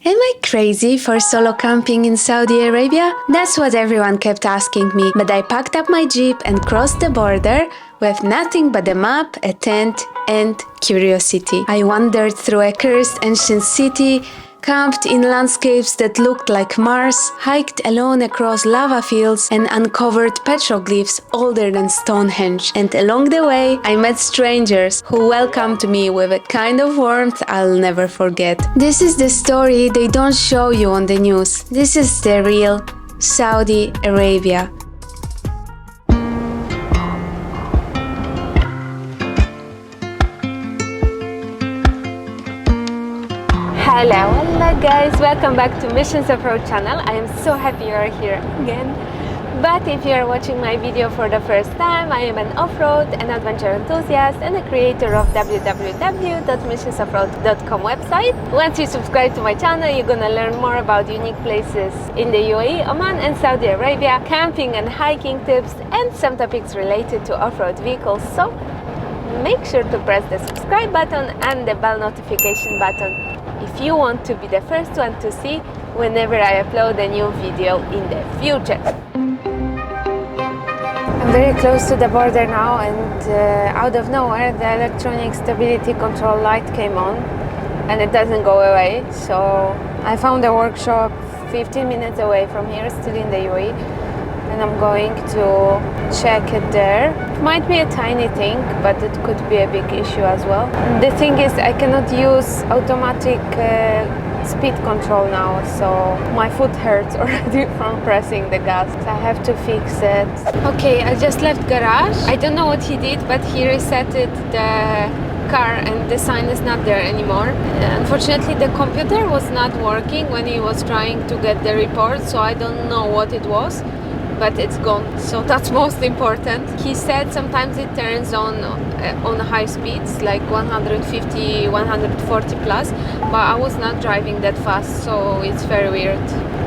Am I crazy for solo camping in Saudi Arabia? That's what everyone kept asking me, but I packed up my jeep and crossed the border with nothing but a map, a tent, and curiosity. I wandered through a cursed ancient city, camped in landscapes that looked like Mars, hiked alone across lava fields, and uncovered petroglyphs older than Stonehenge. And along the way, I met strangers who welcomed me with a kind of warmth I'll never forget. This is the story they don't show you on the news. This is the real Saudi Arabia. Hello guys, welcome back to Missions Off-Road channel. I am so happy you are here again. But if you are watching my video for the first time, I am an off-road and adventure enthusiast and a creator of www.missionsoffroad.com website. Once you subscribe to my channel, you're gonna learn more about unique places in the UAE, Oman and Saudi Arabia, camping and hiking tips, and some topics related to off-road vehicles. So make sure to press the subscribe button and the bell notification button if you want to be the first one to see whenever I upload a new video in the future. I'm very close to the border now, and out of nowhere the electronic stability control light came on and it doesn't go away. So I found a workshop 15 minutes away from here, still in the UAE, and I'm going to check it there. It might be a tiny thing, but it could be a big issue as well. The thing is, I cannot use automatic speed control now, so my foot hurts already from pressing the gas. So I have to fix it. Okay, I just left garage. I don't know what he did, but he reset it, the car, and the sign is not there anymore. Unfortunately, the computer was not working when he was trying to get the report, so I don't know what it was, but it's gone, so that's most important. He said sometimes it turns on high speeds, like 150, 140 plus, but I was not driving that fast, so it's very weird.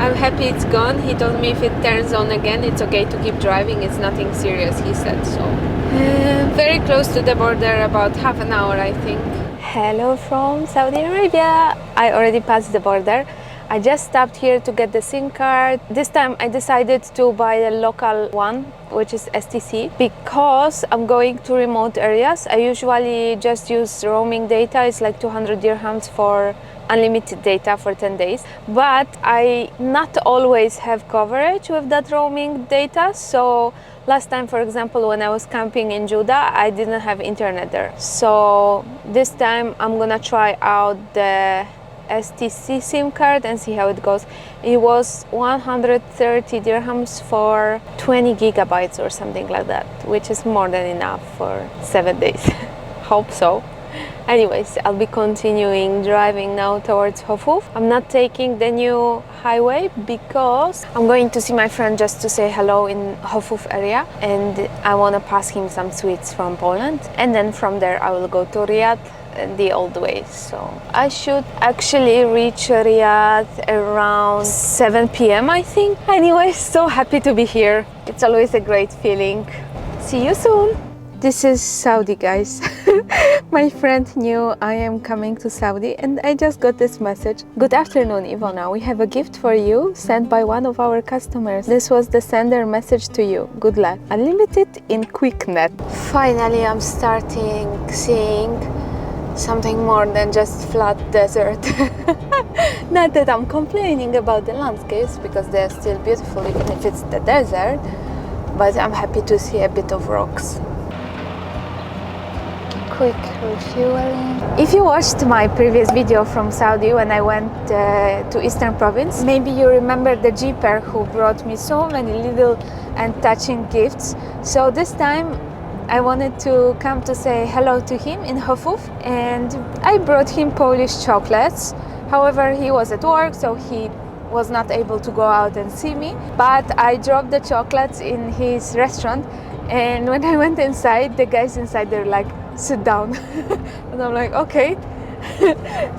I'm happy it's gone. He told me if it turns on again, it's okay to keep driving, it's nothing serious, he said. So very close to the border, about half an hour I think. Hello from Saudi Arabia. I already passed the border. I just stopped here to get the SIM card. This time I decided to buy a local one, which is STC, because I'm going to remote areas. I usually just use roaming data. It's like 200 dirhams for unlimited data for 10 days. But I not always have coverage with that roaming data. So last time, for example, when I was camping in Jubbah, I didn't have internet there. So this time I'm gonna try out the STC SIM card and see how it goes. It was 130 dirhams for 20 gigabytes or something like that, which is more than enough for 7 days. Hope so. Anyways, I'll be continuing driving now towards Hofuf. I'm not taking the new highway because I'm going to see my friend just to say hello in Hofuf area, and I want to pass him some sweets from Poland, and then from there I will go to Riyadh the old way. So I should actually reach Riyadh around 7 p.m. I think. Anyway, so happy to be here. It's always a great feeling. See you soon. This is Saudi, guys. My friend knew I am coming to Saudi and I just got this message. Good afternoon, Ivona. We have a gift for you sent by one of our customers. This was the sender message to you. Good luck. Unlimited in QuickNet. Finally, I'm starting seeing something more than just flat desert. Not that I'm complaining about the landscapes, because they're still beautiful even if it's the desert, but I'm happy to see a bit of rocks. Quick refueling. If you watched my previous video from Saudi when I went to Eastern Province, maybe you remember the jeeper who brought me so many little and touching gifts. So this time I wanted to come to say hello to him in Hofuf, and I brought him Polish chocolates. However, he was at work, so he was not able to go out and see me, but I dropped the chocolates in his restaurant, and when I went inside, the guys inside, they're like, sit down. And I'm like, okay.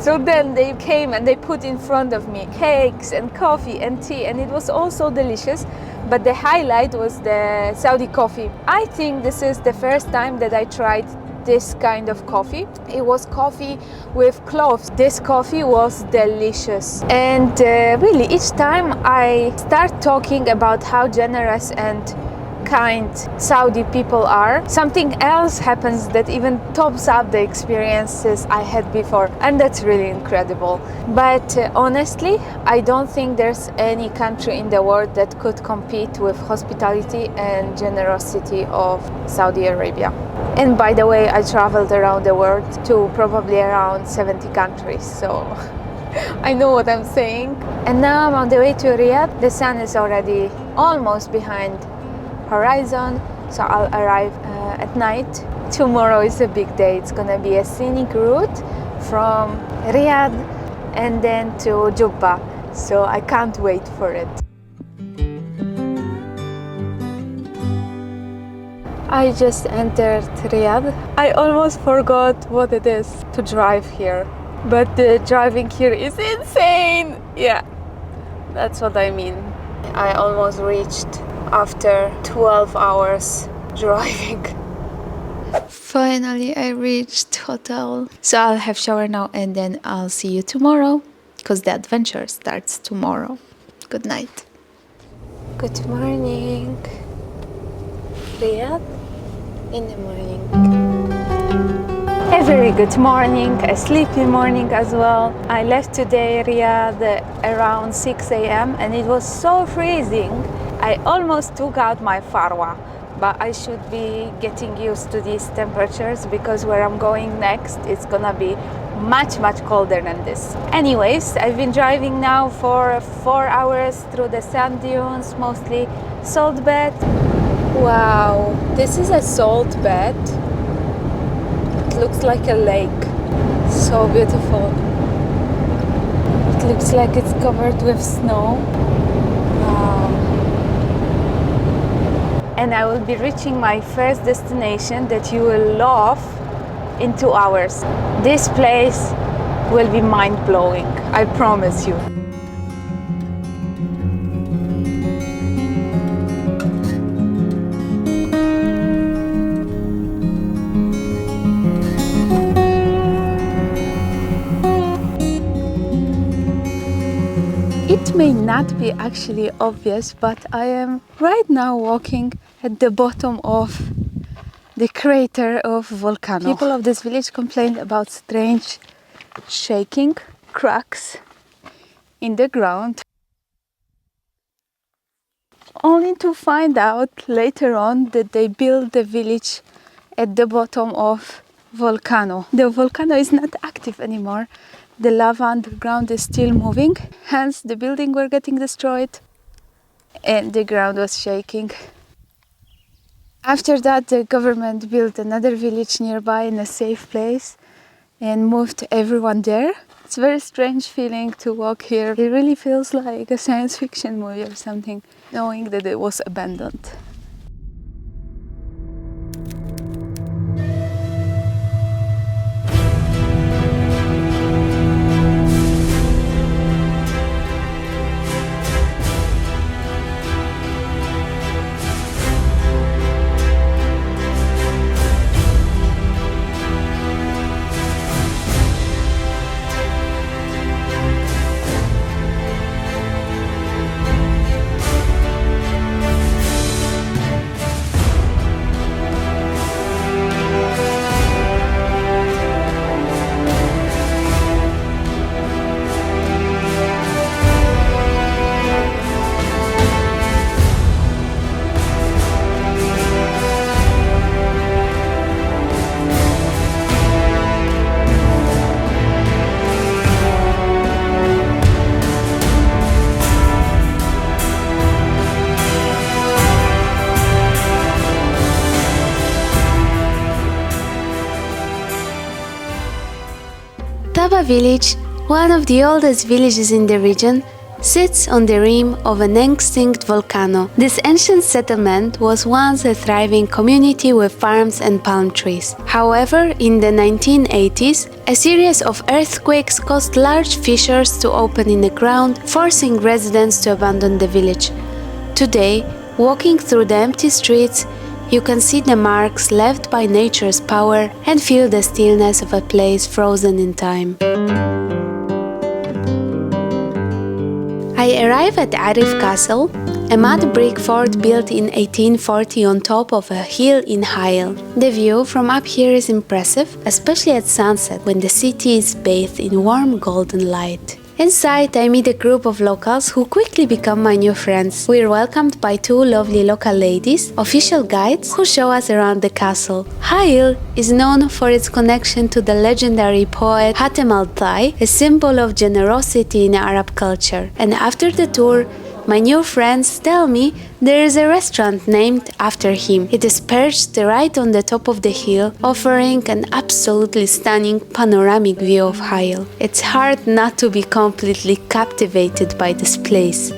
So then they came and they put in front of me cakes and coffee and tea, and it was all so delicious. But the highlight was the Saudi coffee. I think this is the first time that I tried this kind of coffee. It was coffee with cloves. This coffee was delicious. And really, each time I start talking about how generous and kind Saudi people are, something else happens that even tops up the experiences I had before, and that's really incredible. But honestly, I don't think there's any country in the world that could compete with hospitality and generosity of Saudi Arabia. And by the way, I traveled around the world to probably around 70 countries, so I know what I'm saying. And now I'm on the way to Riyadh. The sun is already almost behind horizon, so I'll arrive at night. Tomorrow is a big day. It's gonna be a scenic route from Riyadh and then to Jubbah, so I can't wait for it. I just entered Riyadh. I almost forgot what it is to drive here, but the driving here is insane. Yeah, that's what I mean. I almost reached after 12 hours driving. Finally, I reached hotel. So I'll have shower now and then I'll see you tomorrow, because the adventure starts tomorrow. Good night. Good morning. Riyadh in the morning. A very good morning, a sleepy morning as well. I left today Riyadh around 6 a.m. and it was so freezing. I almost took out my farwa, but I should be getting used to these temperatures because where I'm going next, it's gonna be much colder than this. Anyways, I've been driving now for 4 hours through the sand dunes, mostly salt bed. Wow, this is a salt bed. It looks like a lake. So beautiful. It looks like it's covered with snow. Wow. And I will be reaching my first destination that you will love in 2 hours. This place will be mind-blowing, I promise you. It may not be actually obvious, but I am right now walking at the bottom of the crater of volcano. People of this village complained about strange shaking, cracks in the ground, only to find out later on that they built the village at the bottom of volcano. The volcano is not active anymore. The lava underground is still moving, hence the buildings were getting destroyed and the ground was shaking. After that, the government built another village nearby in a safe place and moved everyone there. It's a very strange feeling to walk here. It really feels like a science fiction movie or something, knowing that it was abandoned. Tabah Village, one of the oldest villages in the region, sits on the rim of an extinct volcano. This ancient settlement was once a thriving community with farms and palm trees. However, in the 1980s, a series of earthquakes caused large fissures to open in the ground, forcing residents to abandon the village. Today, walking through the empty streets, You can see the marks left by nature's power and feel the stillness of a place frozen in time. I arrive at Arif Castle, a mud brick fort built in 1840 on top of a hill in Hail. The view from up here is impressive, especially at sunset when the city is bathed in warm golden light. Inside, I meet a group of locals who quickly become my new friends. We are welcomed by two lovely local ladies, official guides, who show us around the castle. Hail is known for its connection to the legendary poet Hatem al-Tai, a symbol of generosity in Arab culture. And after the tour, my new friends tell me there is a restaurant named after him. It is perched right on the top of the hill, offering an absolutely stunning panoramic view of Hail. It's hard not to be completely captivated by this place.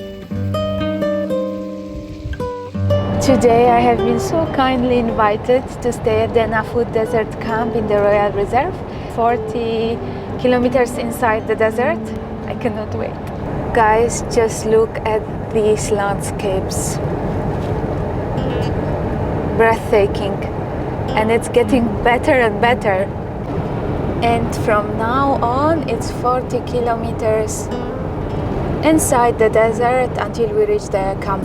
Today I have been so kindly invited to stay at the Nafud Desert camp in the Royal Reserve, 40 kilometers inside the desert. I cannot wait. Guys, just look at these landscapes. Breathtaking. And it's getting better and better. And from now on, it's 40 kilometers inside the desert until we reach the camp.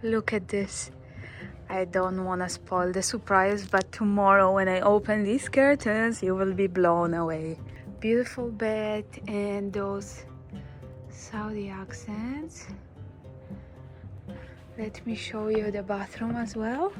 Look at this. I don't want to spoil the surprise, but tomorrow when I open these curtains, you will be blown away. Beautiful bed and those Saudi accents. Let me show you the bathroom as well.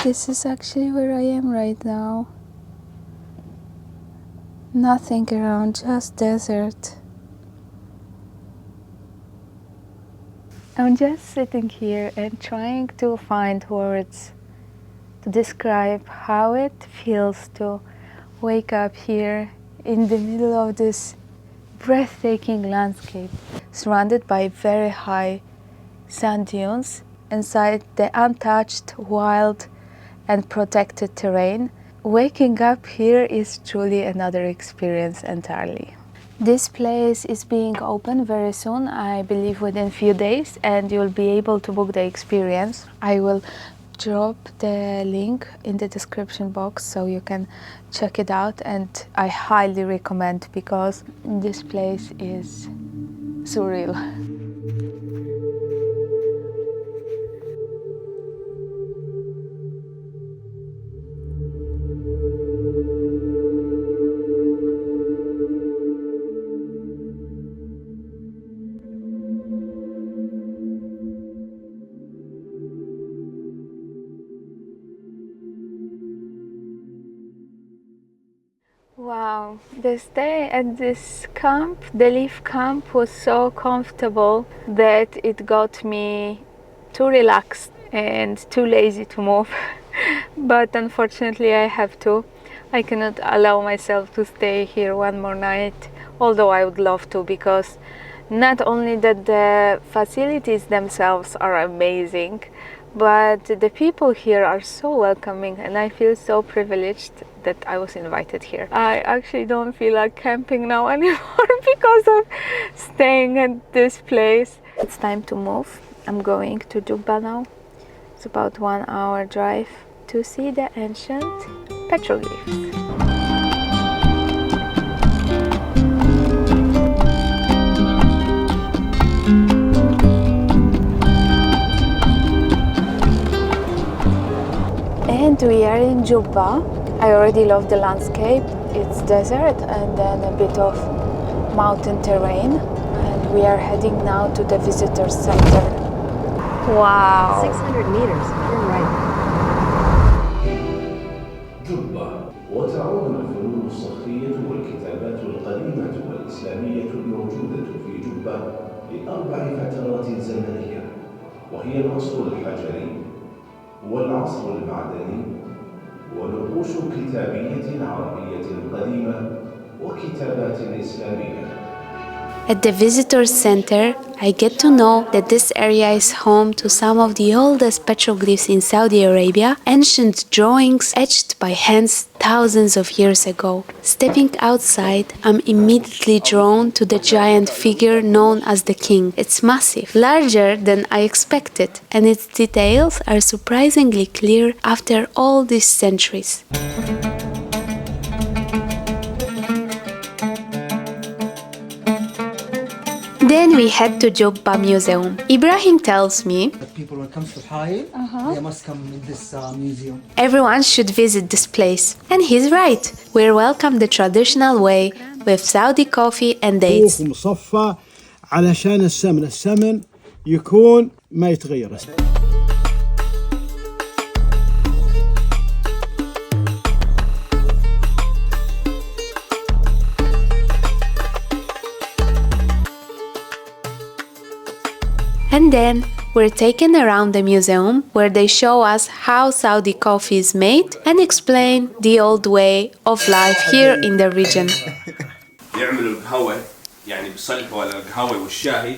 This is actually where I am right now. Nothing around, just desert. I'm just sitting here and trying to find words to describe how it feels to wake up here in the middle of this breathtaking landscape, surrounded by very high sand dunes, inside the untouched, wild and protected terrain. Waking up here is truly another experience entirely. This place is being opened very soon, I believe within a few days, and you'll be able to book the experience. I will drop the link in the description box so you can check it out, and I highly recommend because this place is surreal. Wow, the stay at this camp, the leaf camp, was so comfortable that it got me too relaxed and too lazy to move. But unfortunately I have to. I cannot allow myself to stay here one more night, although I would love to, because not only that the facilities themselves are amazing, but the people here are so welcoming, and I feel so privileged that I was invited here. I actually don't feel like camping now anymore because of staying at this place. It's time to move. I'm going to Jubbah now. It's about 1 hour drive to see the ancient petroglyphs. And we are in Jubbah. I already love the landscape. It's desert and then a bit of mountain terrain. And we are heading now to the visitor center. Wow. 600 meters, turn right. جبة. وتعود الفنون الصخرية والكتابات القديمة والإسلامية الموجودة في جبة لأربع فترات زمنية، وهي العصر الحجري والعصر المعدني ونقوش كتابية عربية قديمة وكتابات إسلامية. At the visitor center, I get to know that this area is home to some of the oldest petroglyphs in Saudi Arabia, ancient drawings etched by hands thousands of years ago. Stepping outside, I'm immediately drawn to the giant figure known as the king. It's massive, larger than I expected, and its details are surprisingly clear after all these centuries. Then we head to Jubbah Museum. Ibrahim tells me that people when it comes to Hail, they must come in this museum. Everyone should visit this place. And he's right. We're welcomed the traditional way with Saudi coffee and dates. مصفى علشان السمن يكون ما يتغير. And then we're taken around the museum where they show us how Saudi coffee is made and explain the old way of life here in the region. يعملوا القهوة يعني بصلبة ولا القهوة والشاي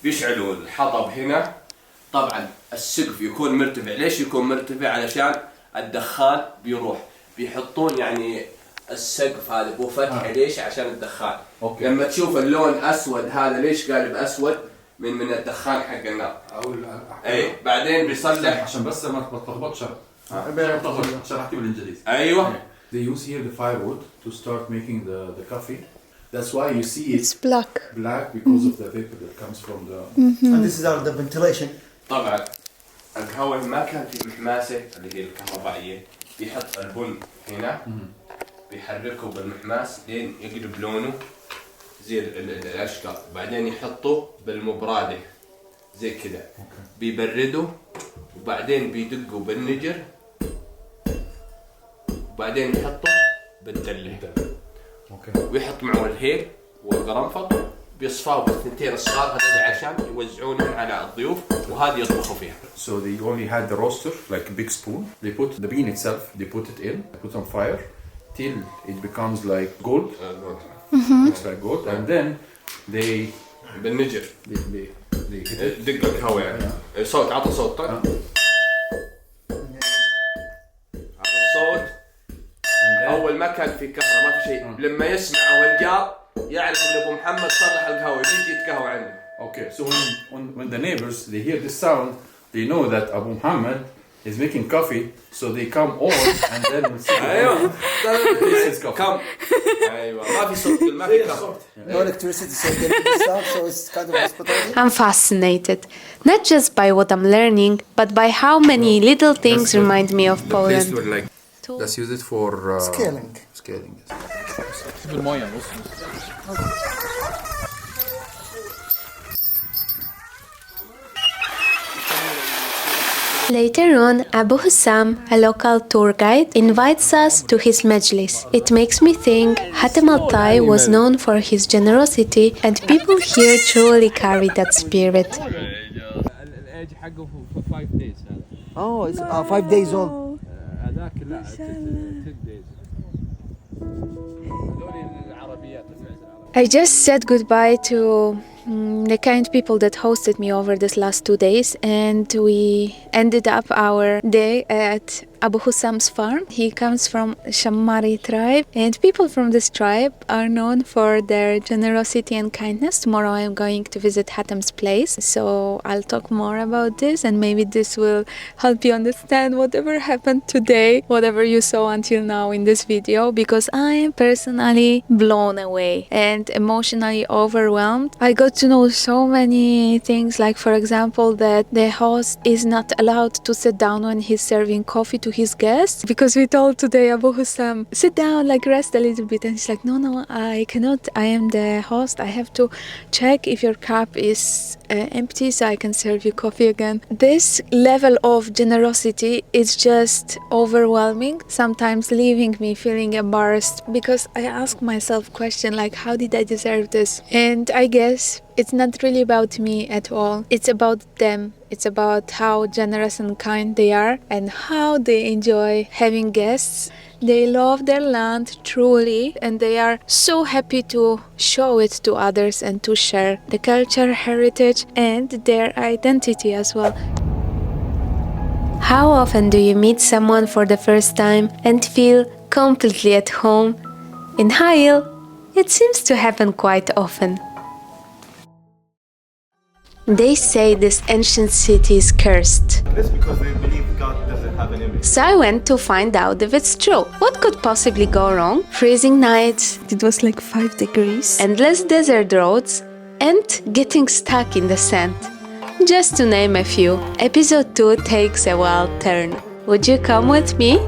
بيشعلوا الحطب هنا. طبعا السقف يكون مرتفع. ليش يكون مرتفع؟ علشان الدخان بيروح. بيحطون يعني السقف هذا بو فتحة. ليش؟ عشان الدخان. لما تشوف اللون أسود هذا ليش قالب أسود؟ من الدخان حق النار. اي بعدين بيصلح عشان بس ما تلخبطش. عشان احكي بالانجليزي. ايوه. They use here the firewood to start making the coffee. That's why you see It's black. Black because of the vapor that comes from the. And this is the ventilation. طبعا القهوة ما كان في محماسة اللي هي الكهربائية. بيحط البن هنا بيحركه بالمحماس لين يقلب لونه زي الاشقر، بعدين يحطه بالمبرادة زي كذا بيبرده، وبعدين بيدقه بالنجر، وبعدين يحطه بالدلة ويحط معه الهيل والقرنفط، بيصفاه بالثنتين الصغار هذول عشان يوزعونهم على الضيوف وهذه يطبخوا فيها. So they only had the roaster like a big spoon. They put the bean itself. They put it in, put on fire till it becomes like gold. It's like gold, and then they بالنجر دق القهوة يعني صوت عطى صوت طق عطى الصوت. أول ما كان في كهرباء ما في شيء، لما يسمعه الجار يعرف إن أبو محمد صلح القهوة يجي يتقهوى عنده. Okay, so when the neighbors they hear this sound, they know that Abu Muhammad is making coffee, so they come on and then ايوه this is coffee. كم ايوه ما في صوت ما في كم. No electricity, so they need the sound, so it's kind of hospitality. I'm fascinated, not just by what I'm learning, but by how many little things remind me of Poland. Like, let's use it for Scaling. Scaling. Later on, Abu Hussam, a local tour guide, invites us to his Majlis. It makes me think Hatem al-Tai was known for his generosity, and people here truly carry that spirit. Oh, it's 5 days old. I just said goodbye to the kind people that hosted me over these last 2 days, and we ended up our day at Abu Hussam's farm. He comes from Shammari tribe, and people from this tribe are known for their generosity and kindness. Tomorrow I am going to visit Hatem's place, so I'll talk more about this, and maybe this will help you understand whatever happened today, whatever you saw until now in this video, because I am personally blown away and emotionally overwhelmed. I got to know so many things, like for example that the host is not allowed to sit down when he's serving coffee to his guests, because we told today Abu Hussam, sit down, like rest a little bit, and he's like, no, I cannot, I am the host, I have to check if your cup is empty so I can serve you coffee again. This level of generosity is just overwhelming, sometimes leaving me feeling embarrassed, because I ask myself question like, how did I deserve this? And I guess it's not really about me at all. It's about them. It's about how generous and kind they are and how they enjoy having guests. They love their land truly, and they are so happy to show it to others and to share the culture, heritage, and their identity as well. How often do you meet someone for the first time and feel completely at home? In Hail, it seems to happen quite often. They say this ancient city is cursed. This because they believe God doesn't have an image. So I went to find out if it's true. What could possibly go wrong? Freezing nights, It was like 5 degrees. endless desert roads, and getting stuck in the sand. Just to name a few. Episode 2 takes a wild turn. Would you come with me?